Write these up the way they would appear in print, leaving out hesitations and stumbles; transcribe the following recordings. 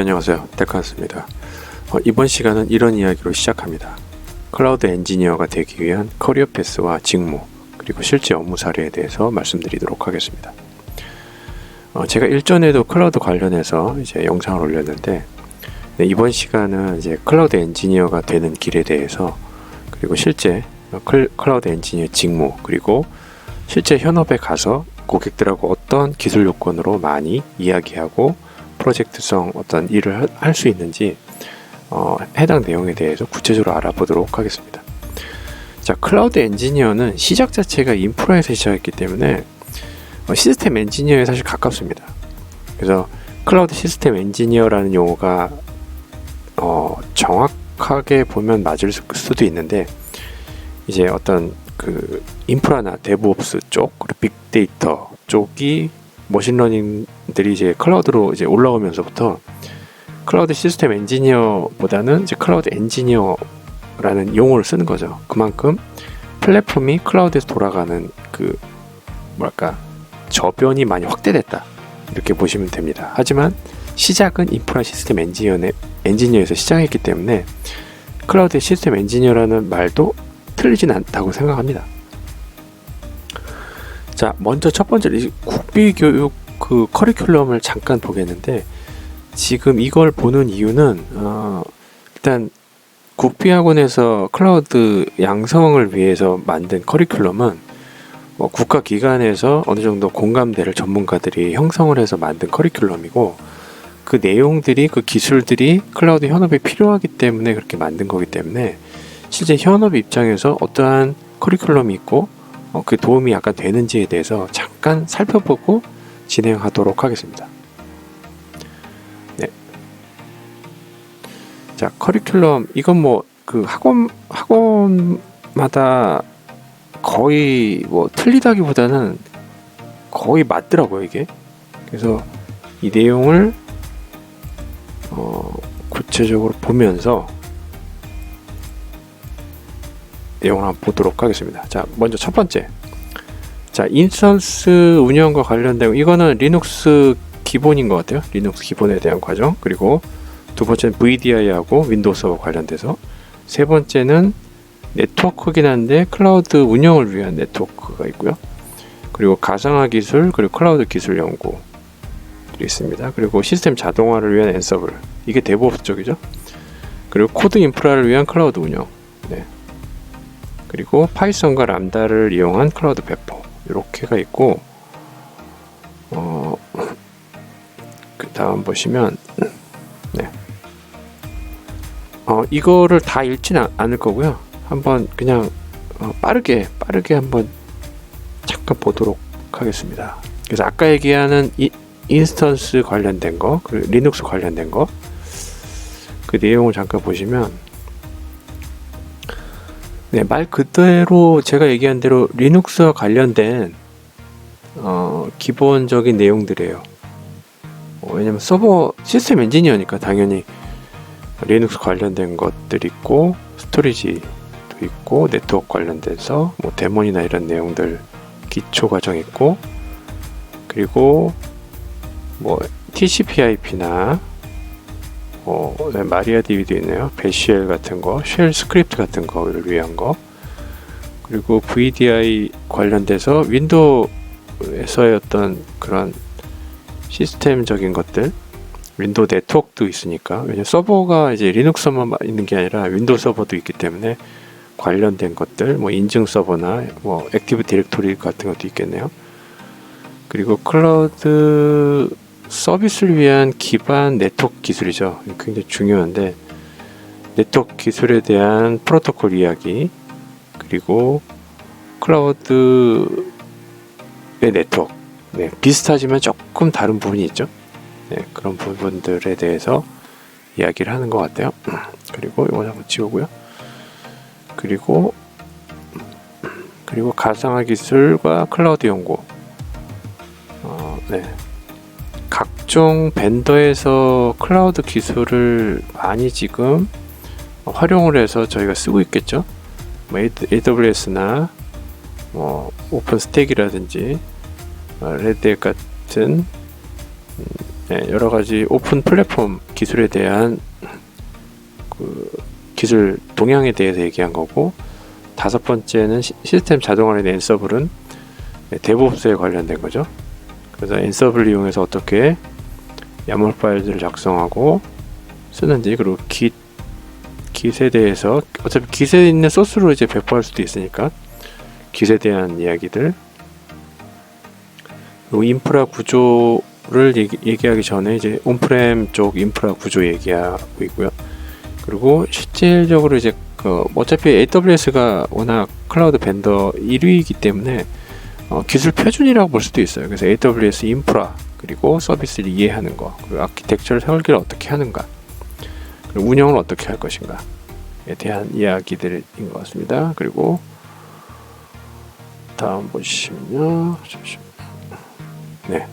안녕하세요, 데카스입니다. 이번 시간은 이런 이야기로 시작합니다. 클라우드 엔지니어가 되기 위한 커리어 패스와 직무, 그리고 실제 업무 사례에 대해서 말씀드리도록 하겠습니다. 제가 일전에도 클라우드 관련해서 이제 영상을 올렸는데, 이번 시간은 이제 클라우드 엔지니어가 되는 길에 대해서, 그리고 실제 클라우드 엔지니어 직무, 그리고 실제 현업에 가서 고객들하고 어떤 기술 요건으로 많이 이야기하고 프로젝트성 어떤 일을 할 수 있는지 해당 내용에 대해서 구체적으로 알아보도록 하겠습니다. 자, 클라우드 엔지니어는 시작 자체가 인프라에서 시작했기 때문에 시스템 엔지니어에 사실 가깝습니다. 그래서 클라우드 시스템 엔지니어라는 용어가 정확하게 보면 맞을 수도 있는데, 이제 어떤 그 인프라나 데브옵스 쪽, 그리고 빅데이터 쪽이 머신러닝들이 이제 클라우드로 이제 올라오면서부터 클라우드 시스템 엔지니어보다는 이제 클라우드 엔지니어라는 용어를 쓰는 거죠. 그만큼 플랫폼이 클라우드에서 돌아가는 그 저변이 많이 확대됐다, 이렇게 보시면 됩니다. 하지만 시작은 인프라 시스템 엔지니어에서 시작했기 때문에 클라우드 시스템 엔지니어라는 말도 틀리진 않다고 생각합니다. 자, 먼저 첫 번째로 국비교육 그 커리큘럼을 잠깐 보겠는데, 지금 이걸 보는 이유는 일단 국비학원에서 클라우드 양성을 위해서 만든 커리큘럼은 국가기관에서 어느 정도 공감대를 전문가들이 형성을 해서 만든 커리큘럼이고, 그 내용들이, 그 기술들이 클라우드 현업에 필요하기 때문에 그렇게 만든 거기 때문에 실제 현업 입장에서 어떠한 커리큘럼이 있고 그 도움이 약간 되는지에 대해서 잠깐 살펴보고 진행하도록 하겠습니다. 네. 자, 커리큘럼, 이건 그 학원마다 거의 틀리다기보다는 거의 맞더라고요, 이게. 그래서 이 내용을 구체적으로 보면서 내용을 한번 보도록 하겠습니다. 자, 먼저 첫 번째. 자, 인스턴스 운영과 관련된, 이거는 리눅스 기본인 것 같아요. 리눅스 기본에 대한 과정. 그리고 두 번째는 VDI하고 윈도우 서버 관련돼서. 세 번째는 네트워크긴 한데 클라우드 운영을 위한 네트워크가 있고요. 그리고 가상화 기술, 그리고 클라우드 기술 연구들이 있습니다. 그리고 시스템 자동화를 위한 앤서블. 이게 데브옵스 쪽이죠. 그리고 코드 인프라를 위한 클라우드 운영. 네. 그리고 파이썬과 람다를 이용한 클라우드 배포, 이렇게가 있고, 그 다음 보시면, 네. 이거를 다 읽지는 않을 거고요. 한번 그냥 빠르게 한번 잠깐 보도록 하겠습니다. 그래서 아까 얘기하는 인스턴스 관련된 거, 그리고 리눅스 관련된 거, 그 내용을 잠깐 보시면, 네, 말 그대로 제가 얘기한 대로 리눅스와 관련된 기본적인 내용들이에요. 왜냐면 서버 시스템 엔지니어니까 당연히 리눅스 관련된 것들이 있고, 스토리지도 있고, 네트워크 관련돼서 데몬이나 이런 내용들 기초 과정 있고, 그리고 TCP/IP나 네, 마리아DB도 있네요. 배쉘 같은 거, 쉘 스크립트 같은 거를 위한 거, 그리고 VDI 관련돼서 윈도우에서의 어떤 그런 시스템적인 것들, 윈도우 네트워크도 있으니까, 왜냐면 서버가 이제 리눅스만 있는 게 아니라 윈도우 서버도 있기 때문에 관련된 것들, 인증 서버나 액티브 디렉토리 같은 것도 있겠네요. 그리고 클라우드 서비스를 위한 기반 네트워크 기술이죠. 굉장히 중요한데, 네트워크 기술에 대한 프로토콜 이야기, 그리고 클라우드의 네트워크, 네, 비슷하지만 조금 다른 부분이 있죠. 네, 그런 부분들에 대해서 이야기를 하는 것 같아요. 그리고 이거 한번 지우고요. 그리고 가상화 기술과 클라우드 연구. 네. 각종 벤더에서 클라우드 기술을 많이 지금 활용을 해서 저희가 쓰고 있겠죠. AWS나 오픈스택이라든지 레드햇 같은 여러 가지 오픈 플랫폼 기술에 대한 그 기술 동향에 대해서 얘기한 거고, 다섯 번째는 시스템 자동화의 앤서블은 데브옵스에 관련된 거죠. 그래서 앤서블을 이용해서 어떻게 YAML 파일들을 작성하고 쓰는지, 그리고 Git에 대해서 어차피 Git에 있는 소스로 이제 배포할 수도 있으니까 Git에 대한 이야기들, 그리고 인프라 구조를 얘기하기 전에 이제 온프렘 쪽 인프라 구조 얘기하고 있고요. 그리고 실질적으로 이제 어차피 AWS가 워낙 클라우드 벤더 1위이기 때문에 기술 표준이라고 볼 수도 있어요. 그래서 AWS 인프라, 그리고 서비스를 이해하는 거, 그리고 아키텍처를 설계를 어떻게 하는가, 그리고 운영을 어떻게 할 것인가에 대한 이야기들인 것 같습니다. 그리고 다음 보시면요, 네,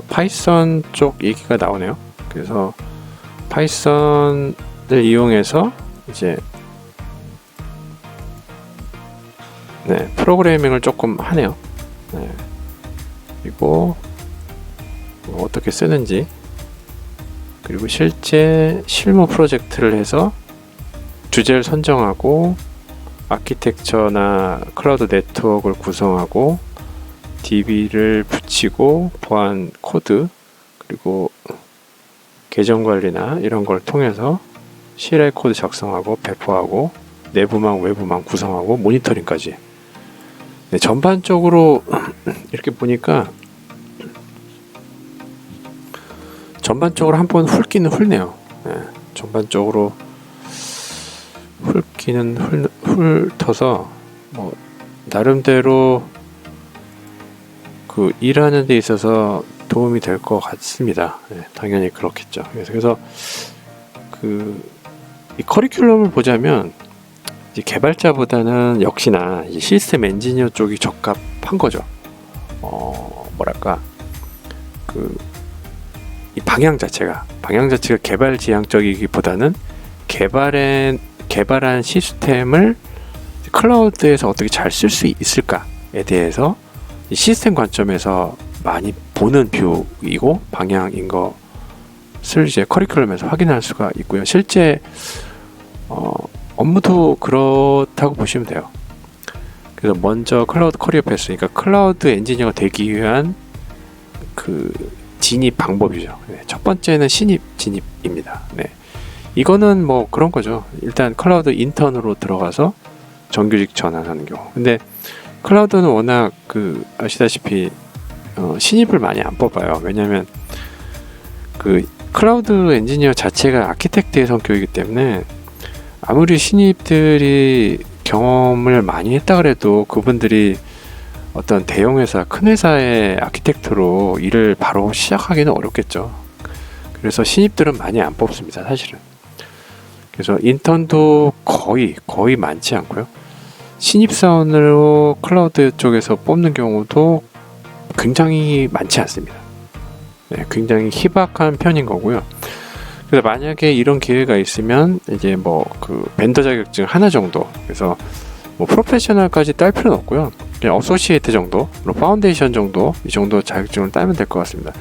파이썬 쪽 얘기가 나오네요. 그래서 파이썬을 이용해서 이제 프로그래밍을 조금 하네요. 그리고 어떻게 쓰는지, 그리고 실제 실무 프로젝트를 해서 주제를 선정하고 아키텍처나 클라우드 네트워크를 구성하고 DB를 붙이고 보안 코드, 그리고 계정 관리나 이런 걸 통해서 CLI 코드 작성하고 배포하고 내부망 외부망 구성하고 모니터링까지. 전반적으로 이렇게 보니까 전반적으로 한번 훑기는 훑네요. 전반적으로 훑기는 훑어서 뭐 나름대로 그 일하는 데 있어서 도움이 될 것 같습니다. 당연히 그렇겠죠. 그래서 이 커리큘럼을 보자면 이제 개발자보다는 역시나 이제 시스템 엔지니어 쪽이 적합한 거죠. 뭐랄까 이 방향 자체가 개발 지향적이기보다는 개발한 시스템을 클라우드에서 어떻게 잘 쓸 수 있을까에 대해서 시스템 관점에서 많이 보는 뷰이고 방향인 것을 이제 커리큘럼에서 확인할 수가 있고요. 실제 업무도 그렇다고 보시면 돼요. 그래서 먼저 클라우드 커리어 패스, 그러니까 클라우드 엔지니어가 되기 위한 그 진입 방법이죠. 첫 번째는 진입입니다. 이거는 뭐 그런 거죠. 일단 클라우드 인턴으로 들어가서 정규직 전환하는 경우. 근데 클라우드는 워낙 아시다시피 신입을 많이 안 뽑아요. 왜냐하면 클라우드 엔지니어 자체가 아키텍트의 성격이기 때문에 아무리 신입들이 경험을 많이 했다 그래도 그분들이 어떤 대형 회사, 큰 회사의 아키텍트로 일을 바로 시작하기는 어렵겠죠. 그래서 신입들은 많이 안 뽑습니다, 사실은. 그래서 인턴도 거의 많지 않고요. 신입사원으로 클라우드 쪽에서 뽑는 경우도 굉장히 많지 않습니다. 굉장히 희박한 편인 거고요. 그래서 만약에 이런 기회가 있으면 이제 벤더 자격증 하나 정도, 그래서 프로페셔널까지 딸 필요는 없고요. 그냥 어소시에이트 정도, 파운데이션 정도, 이 정도 자격증을 따면 될 것 같습니다.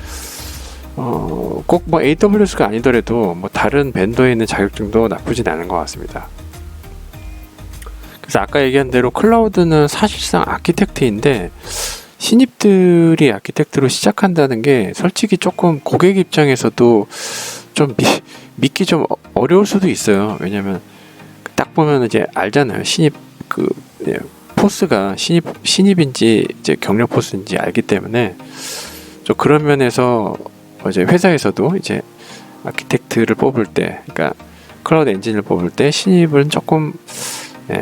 꼭 AWS가 아니더라도 다른 벤더에 있는 자격증도 나쁘진 않은 것 같습니다. 그래서 아까 얘기한 대로 클라우드는 사실상 아키텍트인데 신입들이 아키텍트로 시작한다는 게 솔직히 조금 고객 입장에서도 좀 믿기 좀 어려울 수도 있어요. 왜냐면 딱 보면 이제 알잖아요. 신입 포스가 신입인지 이제 경력 포스인지 알기 때문에 좀 그런 면에서 이제 회사에서도 이제 아키텍트를 뽑을 때, 그러니까 클라우드 엔지니어를 뽑을 때 신입은 조금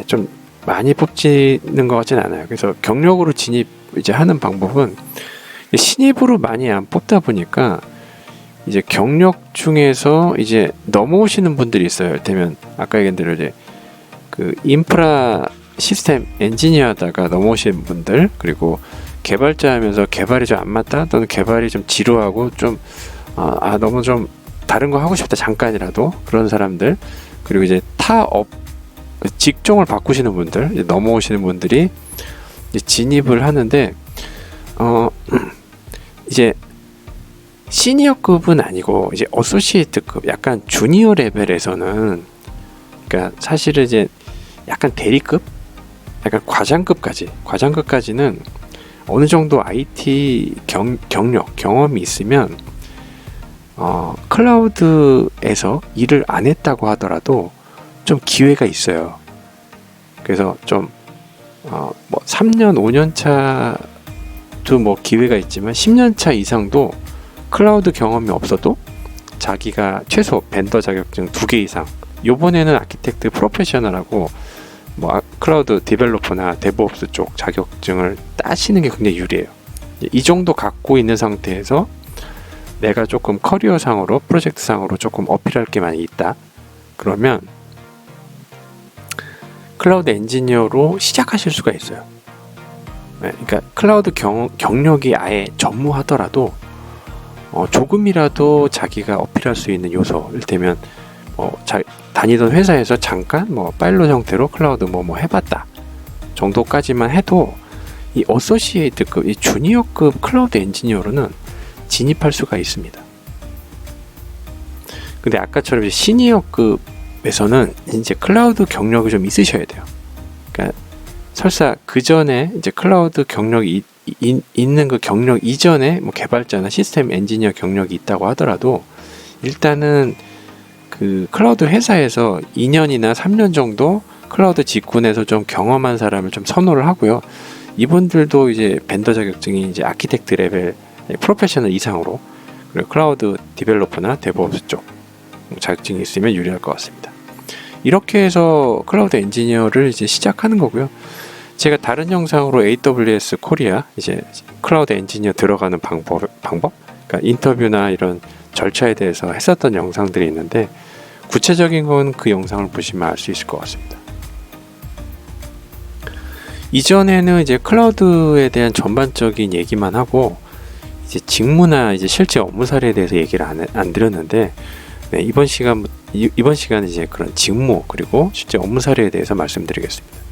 좀 많이 뽑지는 것 같진 않아요. 그래서 경력으로 진입 이제 하는 방법은 신입으로 많이 안 뽑다 보니까 이제 경력 중에서 이제 넘어오시는 분들이 있어요. 이를테면 아까 얘기한 대로 이제 인프라 시스템 엔지니어 하다가 넘어오시는 분들, 그리고 개발자 하면서 개발이 좀 안 맞다, 또는 개발이 좀 지루하고 좀 너무 좀 다른 거 하고 싶다, 잠깐이라도, 그런 사람들, 그리고 이제 직종을 바꾸시는 분들, 이제 넘어오시는 분들이 이제 진입을 하는데 이제 시니어급은 아니고 이제 어소시에이트급, 약간 주니어 레벨에서는, 그러니까 사실은 이제 약간 대리급, 약간 과장급까지는 어느 정도 IT 경험이 있으면 클라우드에서 일을 안 했다고 하더라도 좀 기회가 있어요. 그래서 좀 뭐 3년, 5년 차도 뭐 기회가 있지만 10년 차 이상도 클라우드 경험이 없어도 자기가 최소 벤더 자격증 2개 이상, 요번에는 아키텍트 프로페셔널하고 뭐 클라우드 디벨로퍼나 데브옵스 쪽 자격증을 따시는 게 굉장히 유리해요. 이 정도 갖고 있는 상태에서 내가 조금 커리어상으로, 프로젝트상으로 조금 어필할 게 많이 있다, 그러면 클라우드 엔지니어로 시작하실 수가 있어요. 그러니까 클라우드 경력이 아예 전무하더라도 조금이라도 자기가 어필할 수 있는 요소, 이를테면 다니던 회사에서 잠깐 뭐 파일럿 형태로 클라우드 뭐 해봤다 정도까지만 해도 이 어소시에이트급, 이 주니어급 클라우드 엔지니어로는 진입할 수가 있습니다. 근데 아까처럼 이제 시니어급에서는 이제 클라우드 경력이 좀 있으셔야 돼요. 그러니까 설사 그 전에 이제 클라우드 경력이 있는 그 경력 이전에 뭐 개발자나 시스템 엔지니어 경력이 있다고 하더라도 일단은 그 클라우드 회사에서 2년이나 3년 정도 클라우드 직군에서 좀 경험한 사람을 좀 선호를 하고요. 이분들도 이제 벤더 자격증이 이제 아키텍트 레벨 프로페셔널 이상으로, 그리고 클라우드 디벨로퍼나 데브옵스 쪽 자격증이 있으면 유리할 것 같습니다. 이렇게 해서 클라우드 엔지니어를 이제 시작하는 거고요. 제가 다른 영상으로 AWS 코리아 이제 클라우드 엔지니어 들어가는 방법, 그러니까 인터뷰나 이런 절차에 대해서 했었던 영상들이 있는데, 구체적인 건 그 영상을 보시면 알 수 있을 것 같습니다. 이전에는 이제 클라우드에 대한 전반적인 얘기만 하고 이제 직무나 이제 실제 업무 사례에 대해서 얘기를 안 드렸는데, 네, 이번 시간은 이제 그런 직무 그리고 실제 업무 사례에 대해서 말씀드리겠습니다.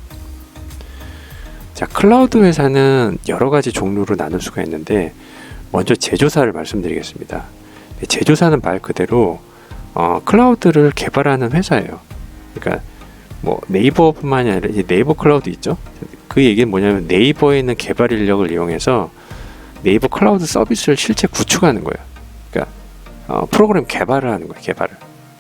자, 클라우드 회사는 여러 가지 종류로 나눌 수가 있는데, 먼저 제조사를 말씀드리겠습니다. 제조사는 말 그대로 클라우드를 개발하는 회사예요. 그러니까 뭐 네이버뿐만이 아니라 이제 네이버 클라우드 있죠. 그 얘기는 뭐냐면 네이버에 있는 개발 인력을 이용해서 네이버 클라우드 서비스를 실제 구축하는 거예요. 그러니까 프로그램 개발을 하는 거예요. 그러니까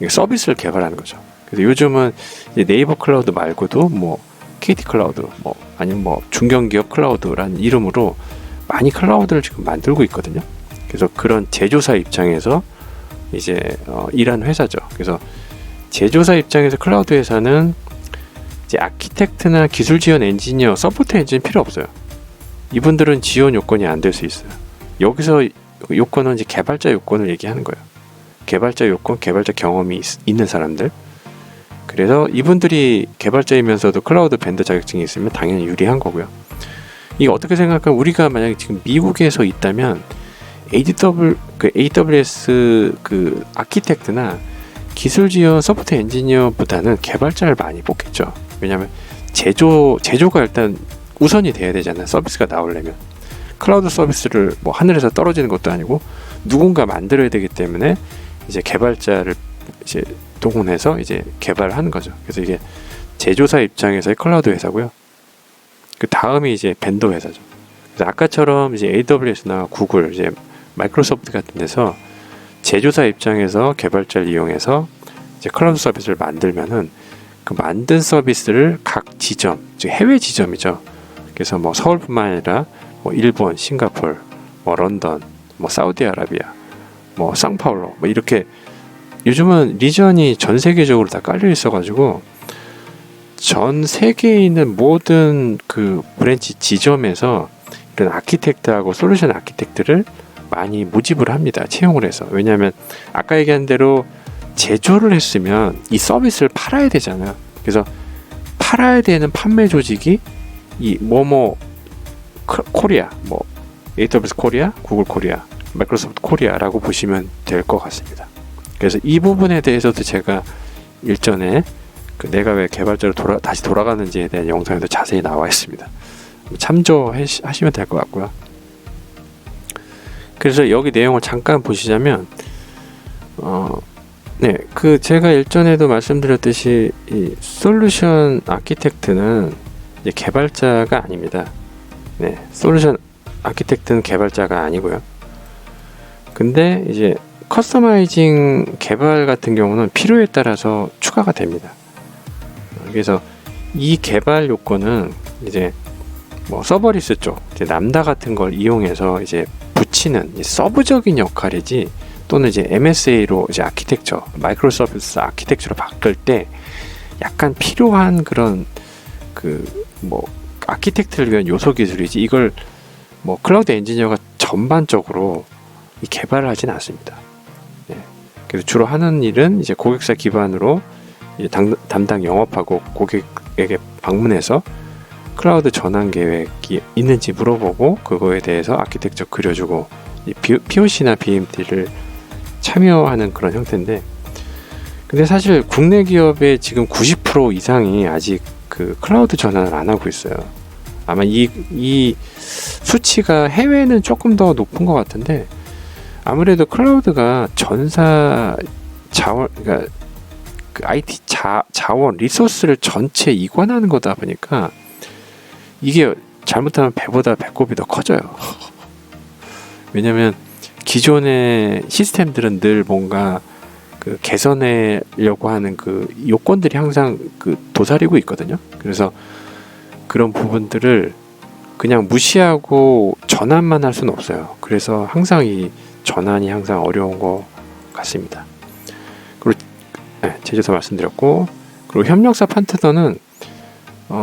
서비스를 개발하는 거죠. 그래서 요즘은 이제 네이버 클라우드 말고도 뭐 KT 클라우드, 뭐 아니면 뭐 중견기업 클라우드라는 이름으로 많이 클라우드를 지금 만들고 있거든요. 그래서 그런 제조사 입장에서 이제 일하는 회사죠. 그래서 제조사 입장에서 클라우드 회사는 이제 아키텍트나 기술 지원 엔지니어, 서포트 엔지니어 필요 없어요. 이분들은 지원 요건이 안 될 수 있어요. 여기서 요건은 이제 개발자 요건을 얘기하는 거예요. 개발자 요건, 개발자 경험이 있는 사람들. 그래서 이분들이 개발자이면서도 클라우드 벤더 자격증이 있으면 당연히 유리한 거고요. 이게 어떻게 생각하면, 우리가 만약에 지금 미국에서 있다면 AWS 그 아키텍트나 기술 지원 서포트 엔지니어보다는 개발자를 많이 뽑겠죠. 왜냐하면 제조가 일단 우선이 돼야 되잖아요. 서비스가 나오려면 클라우드 서비스를 뭐 하늘에서 떨어지는 것도 아니고 누군가 만들어야 되기 때문에 이제 개발자를 이제 동원해서 이제 개발을 하는 거죠. 그래서 이게 제조사 입장에서의 클라우드 회사고요. 그 다음이 이제 벤더 회사죠. 그래서 아까처럼 이제 AWS나 구글, 이제 마이크로소프트 같은 데서 제조사 입장에서 개발자를 이용해서 이제 클라우드 서비스를 만들면은 그 만든 서비스를 각 지점, 즉 해외 지점이죠. 그래서 뭐 서울뿐만 아니라 뭐 일본, 싱가포르, 뭐 런던, 뭐 사우디아라비아, 뭐 상파울로, 뭐 이렇게 요즘은 리전이 전 세계적으로 다 깔려 있어가지고 전 세계에 있는 모든 그 브랜치 지점에서 이런 아키텍트하고 솔루션 아키텍트를 많이 모집을 합니다. 채용을 해서. 왜냐하면 아까 얘기한 대로 제조를 했으면 이 서비스를 팔아야 되잖아요. 그래서 팔아야 되는 판매 조직이 이 뭐뭐 코리아, 뭐 AWS 코리아, 구글 코리아, 마이크로소프트 코리아라고 보시면 될 것 같습니다. 그래서 이 부분에 대해서도 제가 일전에 그 내가 왜 개발자로 다시 돌아가는지에 대한 영상에도 자세히 나와 있습니다. 참조하시면 될 것 같고요. 그래서 여기 내용을 잠깐 보시자면 네, 제가 일전에도 말씀드렸듯이 이 솔루션 아키텍트는 이제 개발자가 아닙니다. 네, 솔루션 아키텍트는 개발자가 아니고요. 근데 이제 커스터마이징 개발 같은 경우는 필요에 따라서 추가가 됩니다. 그래서 이 개발 요건은 이제 뭐 서버리스 쪽, 이제 람다 같은 걸 이용해서 이제 붙이는 서브적인 역할이지, 또는 이제 MSA로 이제 아키텍처, 마이크로 서비스 아키텍처로 바꿀 때 약간 필요한 그런 뭐 아키텍트를 위한 요소 기술이지, 이걸 뭐 클라우드 엔지니어가 전반적으로 이 개발을 하진 않습니다. 네. 그래서 주로 하는 일은 이제 고객사 기반으로 이제 담당 영업하고 고객에게 방문해서 클라우드 전환 계획이 있는지 물어보고 그거에 대해서 아키텍처 그려주고 POC나 BMT를 참여하는 그런 형태인데, 근데 사실 국내 기업의 지금 90% 이상이 아직 그 클라우드 전환을 안 하고 있어요. 아마 이 수치가 해외는 조금 더 높은 것 같은데, 아무래도 클라우드가 전사 자원, 그러니까 그 IT 자원 리소스를 전체 이관하는 거다 보니까 이게 잘못하면 배보다 배꼽이 더 커져요. 왜냐면 기존의 시스템들은 늘 뭔가 그 개선하려고 하는 그 요건들이 항상 그 도사리고 있거든요. 그래서 그런 부분들을 그냥 무시하고 전환만 할 수는 없어요. 그래서 항상 이 전환이 항상 어려운 것 같습니다. 그리고 제조사 말씀드렸고, 그리고 협력사 파트너는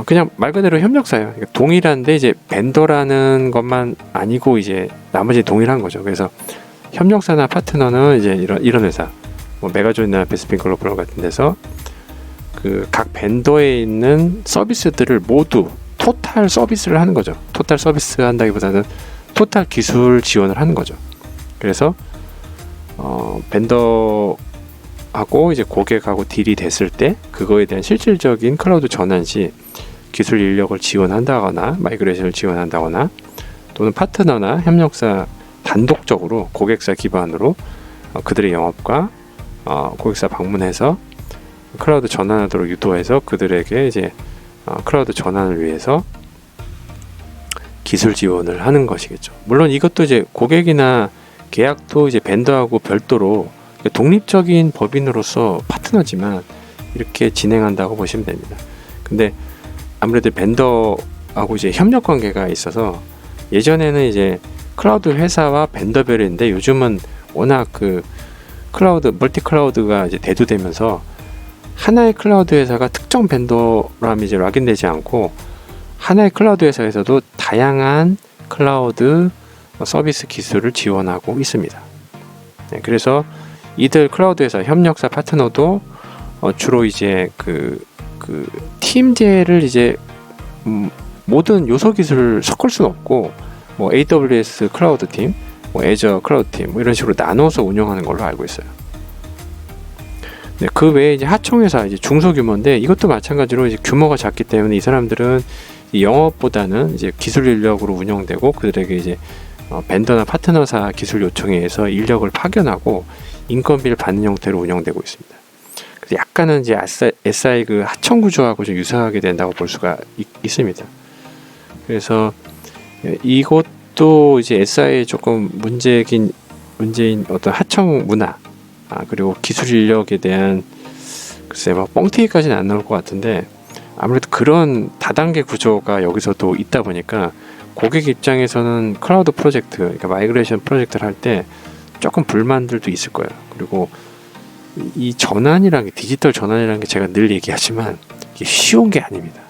그냥 말 그대로 협력사예요. 그러니까 동일한데 이제 벤더라는 것만 아니고 이제 나머지 동일한 거죠. 그래서 협력사나 파트너는 이제 이런 회사, 뭐 메가존이나 베스핀 글로벌 같은 데서 그 각 벤더에 있는 서비스들을 모두 토탈 서비스를 하는 거죠. 토탈 서비스 한다기보다는 토탈 기술 지원을 하는 거죠. 그래서 벤더하고 이제 고객하고 딜이 됐을 때 그거에 대한 실질적인 클라우드 전환 시 기술 인력을 지원한다거나 마이그레이션을 지원한다거나, 또는 파트너나 협력사 단독적으로 고객사 기반으로 그들의 영업과 고객사 방문해서 클라우드 전환하도록 유도해서 그들에게 이제 클라우드 전환을 위해서 기술 지원을 하는 것이겠죠. 물론 이것도 이제 고객이나 계약도 이제 벤더하고 별도로 독립적인 법인으로서 파트너지만 이렇게 진행한다고 보시면 됩니다. 근데 아무래도 벤더하고 이제 협력 관계가 있어서 예전에는 이제 클라우드 회사와 벤더별인데, 요즘은 워낙 그 클라우드 멀티 클라우드가 이제 대두되면서 하나의 클라우드 회사가 특정 벤더라면 이제 락인되지 않고 하나의 클라우드 회사에서도 다양한 클라우드 서비스 기술을 지원하고 있습니다. 네, 그래서 이들 클라우드 회사 협력사 파트너도 주로 이제 그 팀제를 이제 모든 요소 기술을 섞을 수는 없고, 뭐 AWS 클라우드 팀, 뭐 애저 클라우드 팀, 뭐 이런 식으로 나눠서 운영하는 걸로 알고 있어요. 네, 그 외에 이제 하청회사, 이제 중소규모인데 이것도 마찬가지로 이제 규모가 작기 때문에 이 사람들은 영업보다는 이제 기술 인력으로 운영되고, 그들에게 이제 벤더나 파트너사 기술 요청에 의해서 인력을 파견하고 인건비를 받는 형태로 운영되고 있습니다. 그래서 약간은 이제 SI 그 하청 구조하고 좀 유사하게 된다고 볼 수가 있습니다. 그래서 이것도 이제 SI의 조금 문제인 어떤 하청 문화, 그리고 기술 인력에 대한 글쎄 뭐 뻥튀기까지는 안 나올 것 같은데, 아무래도 그런 다단계 구조가 여기서도 있다 보니까 고객 입장에서는 클라우드 프로젝트, 그러니까 마이그레이션 프로젝트를 할 때 조금 불만들도 있을 거예요. 그리고 이 전환이라는 게, 디지털 전환이라는 게 제가 늘 얘기하지만 이게 쉬운 게 아닙니다.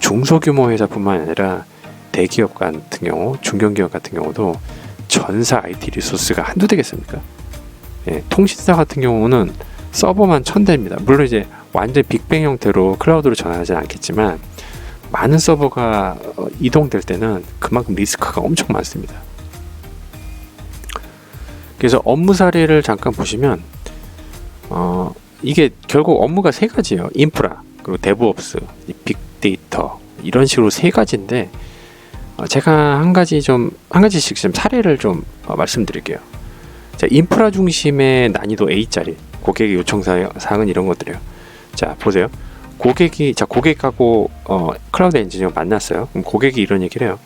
중소규모 회사뿐만 아니라 대기업 같은 경우, 중견기업 같은 경우도 전사 IT 리소스가 한두 되겠습니까? 통신사 같은 경우는 서버만 1000대입니다. 물론 이제 완전 빅뱅 형태로 클라우드로 전환하지는 않겠지만 많은 서버가 이동될 때는 그만큼 리스크가 엄청 많습니다. 그래서 업무 사례를 잠깐 보시면 이게 결국 업무가 세 가지예요. 인프라, 그리고 데브옵스, 빅데이터, 이런 식으로 세 가지인데 제가 한 가지씩 좀 사례를 좀 말씀드릴게요. 자, 인프라 중심의 난이도 A짜리 고객의 요청 사항은 이런 것들이에요. 자, 보세요. 고객하고 클라우드 엔지니어 만났어요. 그럼 고객이 이런 얘기를 해요.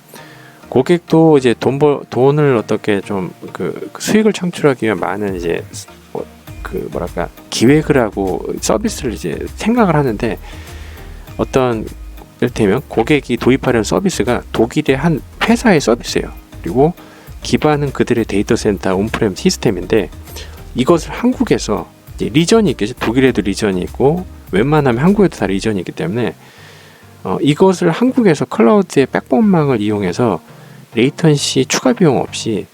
고객도 이제 돈을 어떻게 좀 수익을 창출하기 위한 많은 이제 기획을 하고 서비스를 이제 생각을 하는데, 어떤 이를테면 고객이 도입하려는 서비스가 독일의 한 회사의 서비스예요. 그리고 기반은 그들의 데이터 센터 온프렘 시스템인데, 이것을 한국에서 리전이 있겠죠. 독일에도 리전이 있고 웬만하면 한국에도 다 리전이 있기 때문에 이것을 한국에서 클라우드의 백본망을 이용해서 레이턴시 추가 비용 없이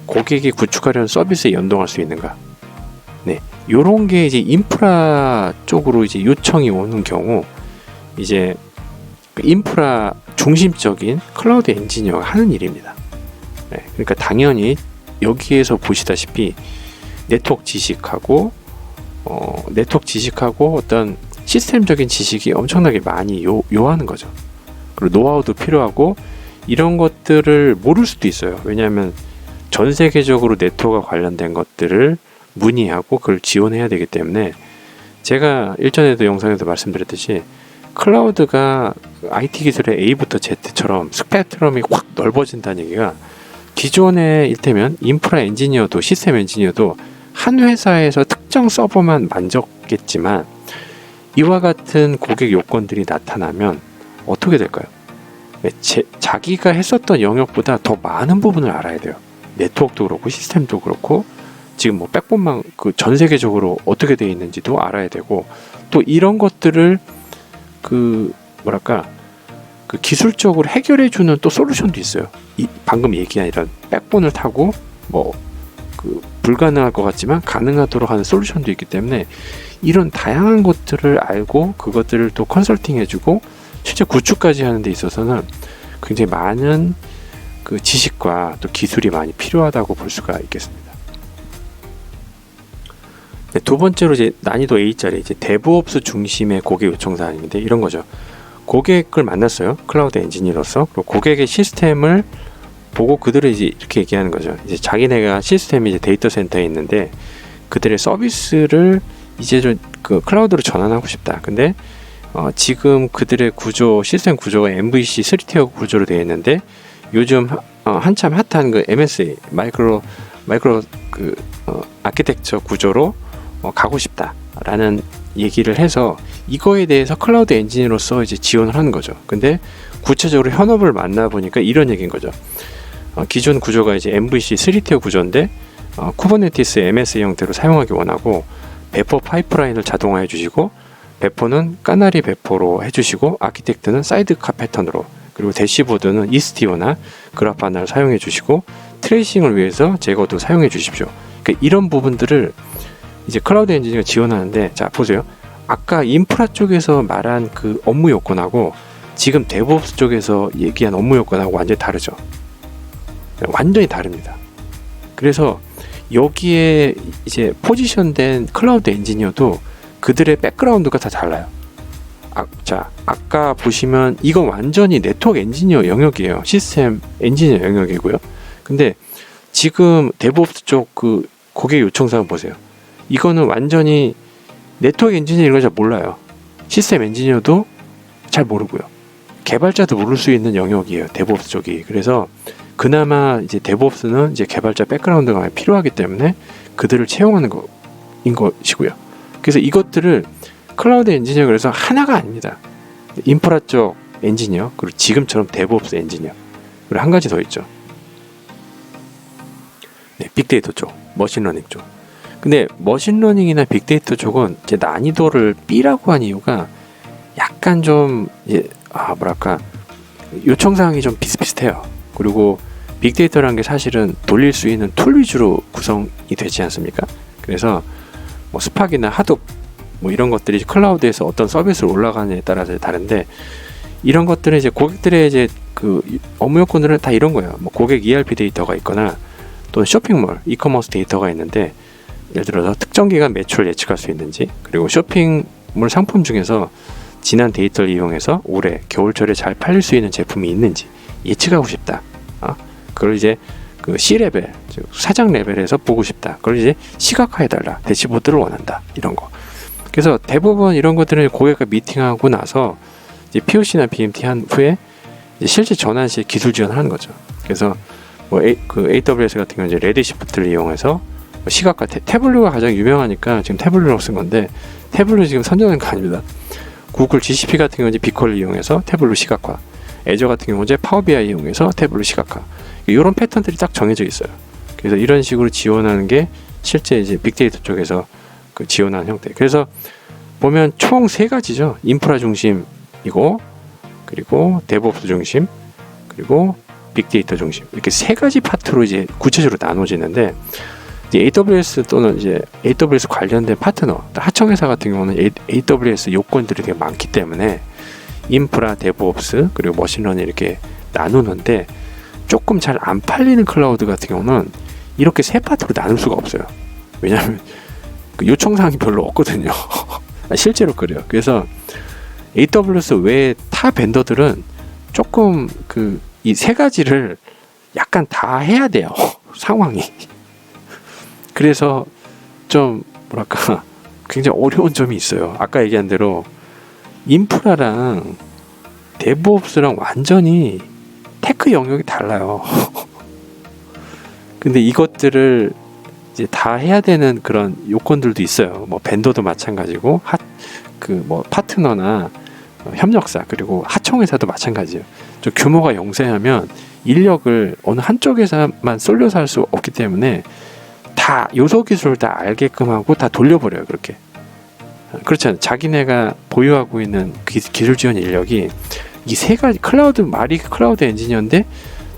고객이 구축하려는 서비스에 연동할 수 있는가? 네, 요런 게 이제 인프라 쪽으로 이제 요청이 오는 경우, 이제 인프라 중심적인 클라우드 엔지니어가 하는 일입니다. 네, 그러니까 당연히 여기에서 보시다시피 네트워크 지식하고 어떤 시스템적인 지식이 엄청나게 많이 요하는 거죠. 그리고 노하우도 필요하고, 이런 것들을 모를 수도 있어요. 왜냐하면 전 세계적으로 네트워크와 관련된 것들을 문의하고 그걸 지원해야 되기 때문에, 제가 일전에도 영상에도 말씀드렸듯이 클라우드가 IT 기술의 A부터 Z처럼 스펙트럼이 확 넓어진다는 얘기가, 기존에 일테면 인프라 엔지니어도 시스템 엔지니어도 한 회사에서 특정 서버만 만졌겠지만, 이와 같은 고객 요건들이 나타나면 어떻게 될까요? 자기가 했었던 영역보다 더 많은 부분을 알아야 돼요. 네트워크도 그렇고 시스템도 그렇고, 지금 뭐 백본망 전 세계적으로 어떻게 되어 있는지도 알아야 되고, 또 이런 것들을 기술적으로 해결해주는 또 솔루션도 있어요. 방금 얘기한 이런 백본을 타고 불가능할 것 같지만 가능하도록 하는 솔루션도 있기 때문에, 이런 다양한 것들을 알고 그것들을 또 컨설팅 해주고 실제 구축까지 하는 데 있어서는 굉장히 많은 지식과 또 기술이 많이 필요하다고 볼 수가 있겠습니다. 네, 두 번째로 이제 난이도 A짜리 이제 데브옵스 중심의 고객 요청 사항인데, 이런 거죠. 고객을 만났어요. 클라우드 엔지니어로서. 그리고 고객의 시스템을 보고 그들은 이제 이렇게 얘기하는 거죠. 이제 자기네가 시스템이 이제 데이터 센터에 있는데 그들의 서비스를 이제 좀 클라우드로 전환하고 싶다. 근데 지금 그들의 시스템 구조가 MVC 3티어 구조로 되어 있는데, 요즘 한참 핫한 MSA 마이크로 아키텍처 구조로 가고 싶다라는 얘기를 해서, 이거에 대해서 클라우드 엔지니어로서 이제 지원을 하는 거죠. 근데 구체적으로 현업을 만나보니까 이런 얘기인 거죠. 기존 구조가 이제 MVC 3티어 구조인데 쿠버네티스 MSA 형태로 사용하기 원하고, 배포 파이프라인을 자동화해 주시고, 배포는 까나리 배포로 해주시고, 아키텍트는 사이드카 패턴으로, 그리고 대시보드는 이스티오나 그라파나를 사용해 주시고, 트레이싱을 위해서 제거도 사용해 주십시오. 그러니까 이런 부분들을 이제 클라우드 엔지니어가 지원하는데, 자 보세요. 아까 인프라 쪽에서 말한 그 업무 요건하고 지금 데브옵스 쪽에서 얘기한 업무 요건하고 완전히 다르죠. 완전히 다릅니다. 그래서 여기에 이제 포지션된 클라우드 엔지니어도 그들의 백그라운드가 다 달라요. 아까 보시면 이건 완전히 네트워크 엔지니어 영역이에요. 시스템 엔지니어 영역이고요. 근데 지금 데브옵스 쪽 고객 요청사항 보세요. 이거는 완전히 네트워크 엔지니어 이런 거 잘 몰라요. 시스템 엔지니어도 잘 모르고요. 개발자도 모를 수 있는 영역이에요. 데브옵스 쪽이. 그래서 그나마 이제 데브옵스는 이제 개발자 백그라운드가 많이 필요하기 때문에 그들을 채용하는 거인 것이고요. 그래서 이것들을 클라우드 엔지니어, 그래서 하나가 아닙니다. 인프라 쪽 엔지니어, 그리고 지금처럼 데브옵스 엔지니어, 그리고 한 가지 더 있죠. 네, 빅데이터 쪽, 머신러닝 쪽. 근데 머신러닝이나 빅데이터 쪽은 이제 난이도를 B라고 한 이유가 약간 좀 요청사항이 좀 비슷비슷해요. 그리고 빅데이터라는 게 사실은 돌릴 수 있는 툴 위주로 구성이 되지 않습니까? 그래서 스팍이나 하둡 이런 것들이 클라우드에서 어떤 서비스로 올라가느냐에 따라서 다른데, 이런 것들은 이제 고객들의 이제 업무 요건들은 다 이런 거예요. 고객 ERP 데이터가 있거나 또 쇼핑몰, 이커머스 데이터가 있는데, 예를 들어서 특정 기간 매출 예측할 수 있는지, 그리고 쇼핑몰 상품 중에서 지난 데이터를 이용해서 올해 겨울철에 잘 팔릴 수 있는 제품이 있는지, 예측하고 싶다. 그걸 이제 그 C 레벨, 즉 사장 레벨에서 보고 싶다. 그걸 이제 시각화해달라. 대시보드를 원한다. 이런 거. 그래서 대부분 이런 것들은 고객과 미팅하고 나서 이제 POC나 BMT 한 후에 이제 실제 전환 시 기술 지원하는 거죠. 그래서 뭐 AWS 같은 경우는 이제 레드시프트를 이용해서 시각화, 태블류가 가장 유명하니까 지금 태블류라고 쓴 건데, 태블류 지금 선전하는 거 아닙니다. 구글 GCP 같은 경우는 이제 비콜을 이용해서 태블류 시각화, 애저 같은 경우는 이제 파워 BI 이용해서 태블류 시각화, 이런 패턴들이 딱 정해져 있어요. 그래서 이런 식으로 지원하는 게 실제 이제 빅데이터 쪽에서 그 지원하는 형태. 그래서 보면 총 세 가지죠. 인프라 중심이고, 그리고 데브옵스 중심, 그리고 빅데이터 중심. 이렇게 세 가지 파트로 이제 구체적으로 나눠지는데, 이제 AWS 또는 이제 AWS 관련된 파트너, 하청회사 같은 경우는 AWS 요건들이 되게 많기 때문에 인프라, 데브옵스, 그리고 머신러닝 이렇게 나누는데, 조금 잘 안 팔리는 클라우드 같은 경우는 이렇게 세 파트로 나눌 수가 없어요. 왜냐하면 그 요청사항이 별로 없거든요. 실제로 그래요. 그래서 AWS 외에 타 벤더들은 조금 그 이 세 가지를 약간 다 해야 돼요. 상황이. 그래서 좀 뭐랄까 굉장히 어려운 점이 있어요. 아까 얘기한 대로 인프라랑 데브옵스랑 완전히 테크 영역이 달라요. 근데 이것들을 이제 다 해야 되는 그런 요건들도 있어요. 뭐 벤더도 마찬가지고 뭐 파트너나 협력사, 그리고 하청회사도 마찬가지예요. 좀 규모가 영세하면 인력을 어느 한쪽에서만 쏠려서 할 수 없기 때문에 다 요소 기술을 다 알게끔 하고 다 돌려버려요. 그렇게. 그렇잖아요. 자기네가 보유하고 있는 기술 지원 인력이 이 세 가지, 말이 클라우드 엔지니어인데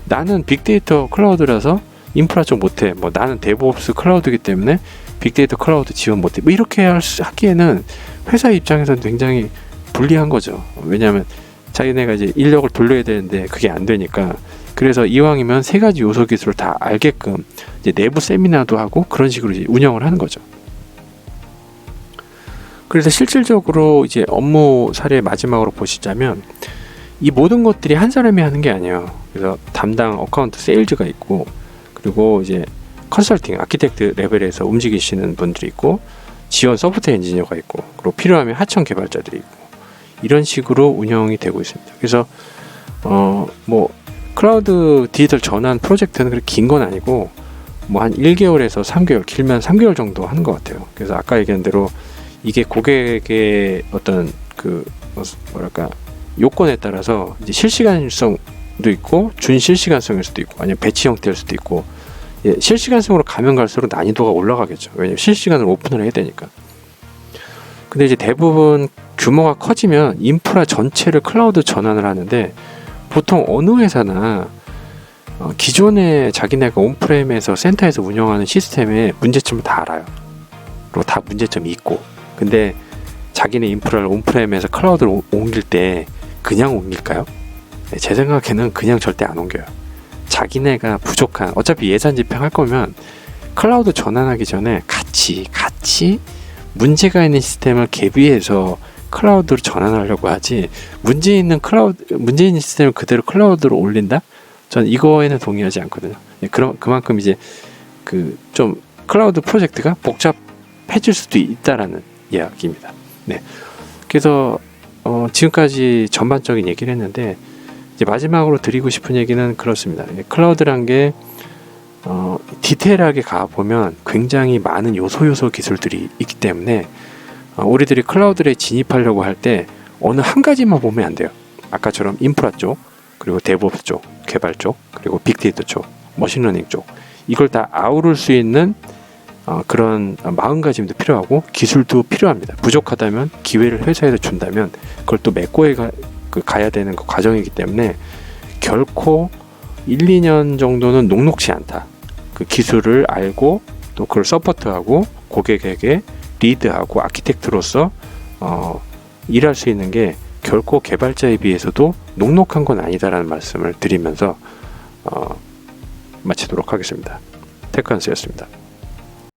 나는 빅데이터 클라우드라서 인프라 쪽 못해. 뭐 나는 데브옵스 클라우드이기 때문에 빅데이터 클라우드 지원 못해. 뭐 이렇게 하기에는 회사 입장에서는 굉장히 불리한 거죠. 왜냐하면 자기네가 이제 인력을 돌려야 되는데 그게 안 되니까. 그래서 이왕이면 세 가지 요소 기술을 다 알게끔 이제 내부 세미나도 하고 그런 식으로 이제 운영을 하는 거죠. 그래서 실질적으로 이제 업무 사례 마지막으로 보시자면 이 모든 것들이 한 사람이 하는 게 아니에요. 그래서 담당 어카운트 세일즈가 있고, 그리고 이제 컨설팅, 아키텍트 레벨에서 움직이시는 분들이 있고, 지원 소프트웨어 엔지니어가 있고, 그리고 필요하면 하청 개발자들이 있고, 이런 식으로 운영이 되고 있습니다. 그래서 뭐 클라우드 디지털 전환 프로젝트는 그렇게 긴 건 아니고 뭐 한 1개월에서 3개월, 길면 3개월 정도 하는 것 같아요. 그래서 아까 얘기한 대로 이게 고객의 어떤 그 뭐랄까 요건에 따라서 이제 실시간성도 있고 준실시간성일 수도 있고 아니면 배치 형태일 수도 있고, 예, 실시간성으로 가면 갈수록 난이도가 올라가겠죠. 왜냐면 실시간으로 오픈을 해야 되니까. 근데 이제 대부분 규모가 커지면 인프라 전체를 클라우드 전환을 하는데, 보통 어느 회사나 기존에 자기네가 온프렘에서 센터에서 운영하는 시스템의 문제점을 다 알아요. 그리고 다 문제점이 있고, 근데 자기네 인프라를 온프렘에서 클라우드로 옮길 때 그냥 옮길까요? 네, 제 생각에는 그냥 절대 안 옮겨요. 자기네가 부족한, 어차피 예산 집행할 거면 클라우드 전환하기 전에 같이 문제가 있는 시스템을 개비해서 클라우드로 전환하려고 하지, 문제 있는 시스템을 그대로 클라우드로 올린다? 전 이거에는 동의하지 않거든요. 그만큼 이제 그 좀 클라우드 프로젝트가 복잡해질 수도 있다라는 이야기입니다. 네. 그래서 지금까지 전반적인 얘기를 했는데, 이제 마지막으로 드리고 싶은 얘기는 그렇습니다. 클라우드란 게 디테일하게 가보면 굉장히 많은 요소 기술들이 있기 때문에 우리들이 클라우드에 진입하려고 할 때 어느 한 가지만 보면 안 돼요. 아까처럼 인프라 쪽, 그리고 데브옵스 쪽, 개발 쪽, 그리고 빅데이터 쪽, 머신러닝 쪽, 이걸 다 아우를 수 있는 그런 마음가짐도 필요하고 기술도 필요합니다. 부족하다면 기회를 회사에서 준다면 그걸 또 메꿔 가야 되는 그 과정이기 때문에 결코 1, 2년 정도는 녹록지 않다. 그 기술을 알고 또 그걸 서포트하고 고객에게 리드하고 아키텍트로서 일할 수 있는 게 결코 개발자에 비해서도 녹록한 건 아니다라는 말씀을 드리면서 마치도록 하겠습니다. 테크한스였습니다.